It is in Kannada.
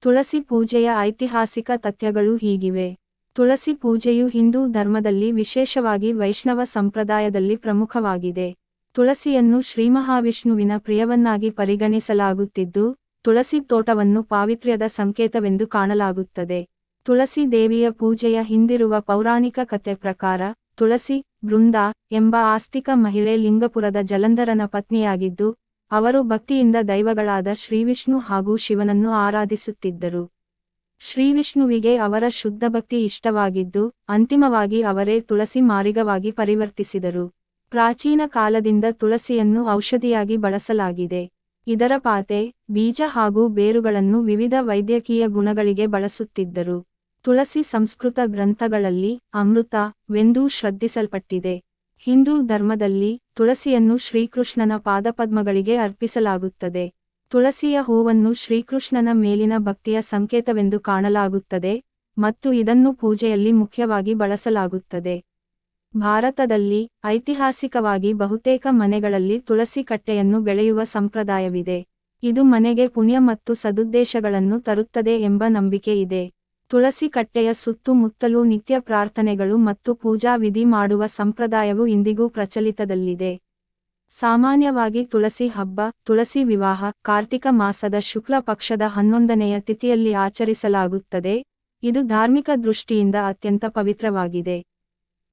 ತುಳಸಿ ಪೂಜೆಯ ಐತಿಹಾಸಿಕ ತಥ್ಯಗಳು ಹೀಗಿವೆ. ತುಳಸಿ ಪೂಜೆಯು ಹಿಂದೂ ಧರ್ಮದಲ್ಲಿ ವಿಶೇಷವಾಗಿ ವೈಷ್ಣವ ಸಂಪ್ರದಾಯದಲ್ಲಿ ಪ್ರಮುಖವಾಗಿದೆ. ತುಳಸಿಯನ್ನು ಶ್ರೀಮಹಾವಿಷ್ಣುವಿನ ಪ್ರಿಯವನ್ನಾಗಿ ಪರಿಗಣಿಸಲಾಗುತ್ತಿದ್ದು, ತುಳಸಿ ತೋಟವನ್ನು ಪಾವಿತ್ರ್ಯದ ಸಂಕೇತವೆಂದು ಕಾಣಲಾಗುತ್ತದೆ. ತುಳಸಿ ದೇವಿಯ ಪೂಜೆಯ ಹಿಂದಿರುವ ಪೌರಾಣಿಕ ಕಥೆ ಪ್ರಕಾರ, ತುಳಸಿ, ಬೃಂದ ಎಂಬ ಆಸ್ತಿಕ ಮಹಿಳೆ ಲಿಂಗಪುರದ ಜಲಂಧರನ ಪತ್ನಿಯಾಗಿದ್ದು, ಅವರು ಭಕ್ತಿಯಿಂದ ದೈವಗಳಾದ ಶ್ರೀವಿಷ್ಣು ಹಾಗೂ ಶಿವನನ್ನು ಆರಾಧಿಸುತ್ತಿದ್ದರು. ಶ್ರೀವಿಷ್ಣುವಿಗೆ ಅವರ ಶುದ್ಧ ಭಕ್ತಿ ಇಷ್ಟವಾಗಿದ್ದು, ಅಂತಿಮವಾಗಿ ಅವರೇ ತುಳಸಿ ಮಾರ್ಗವಾಗಿ ಪರಿವರ್ತಿಸಿದರು. ಪ್ರಾಚೀನ ಕಾಲದಿಂದ ತುಳಸಿಯನ್ನು ಔಷಧಿಯಾಗಿ ಬಳಸಲಾಗಿದೆ. ಇದರ ಪಾತೆ, ಬೀಜ ಹಾಗೂ ಬೇರುಗಳನ್ನು ವಿವಿಧ ವೈದ್ಯಕೀಯ ಗುಣಗಳಿಗೆ ಬಳಸುತ್ತಿದ್ದರು. ತುಳಸಿ ಸಂಸ್ಕೃತ ಗ್ರಂಥಗಳಲ್ಲಿ ಅಮೃತ ವೆಂದೂ ಶ್ರದ್ಧಿಸಲ್ಪಟ್ಟಿದೆ. ಹಿಂದೂ ಧರ್ಮದಲ್ಲಿ ತುಳಸಿಯನ್ನು ಶ್ರೀಕೃಷ್ಣನ ಪಾದಪದ್ಮಗಳಿಗೆ ಅರ್ಪಿಸಲಾಗುತ್ತದೆ. ತುಳಸಿಯ ಹೂವನ್ನು ಶ್ರೀಕೃಷ್ಣನ ಮೇಲಿನ ಭಕ್ತಿಯ ಸಂಕೇತವೆಂದು ಕಾಣಲಾಗುತ್ತದೆ ಮತ್ತು ಇದನ್ನು ಪೂಜೆಯಲ್ಲಿ ಮುಖ್ಯವಾಗಿ ಬಳಸಲಾಗುತ್ತದೆ. ಭಾರತದಲ್ಲಿ ಐತಿಹಾಸಿಕವಾಗಿ ಬಹುತೇಕ ಮನೆಗಳಲ್ಲಿ ತುಳಸಿ ಕಟ್ಟೆಯನ್ನು ಬೆಳೆಯುವ ಸಂಪ್ರದಾಯವಿದೆ. ಇದು ಮನೆಗೆ ಪುಣ್ಯ ಮತ್ತು ಸದುದ್ದೇಶಗಳನ್ನು ತರುತ್ತದೆ ಎಂಬ ನಂಬಿಕೆ ಇದೆ. ತುಳಸಿ ಕಟ್ಟೆಯ ಸುತ್ತಮುತ್ತಲೂ ನಿತ್ಯ ಪ್ರಾರ್ಥನೆಗಳು ಮತ್ತು ಪೂಜಾ ವಿಧಿ ಮಾಡುವ ಸಂಪ್ರದಾಯವು ಇಂದಿಗೂ ಪ್ರಚಲಿತದಲ್ಲಿದೆ. ಸಾಮಾನ್ಯವಾಗಿ ತುಳಸಿ ಹಬ್ಬ, ತುಳಸಿ ವಿವಾಹ, ಕಾರ್ತಿಕ ಮಾಸದ ಶುಕ್ಲ ಪಕ್ಷದ 11ನೆಯ ತಿಥಿಯಲ್ಲಿ ಆಚರಿಸಲಾಗುತ್ತದೆ. ಇದು ಧಾರ್ಮಿಕ ದೃಷ್ಟಿಯಿಂದ ಅತ್ಯಂತ ಪವಿತ್ರವಾಗಿದೆ.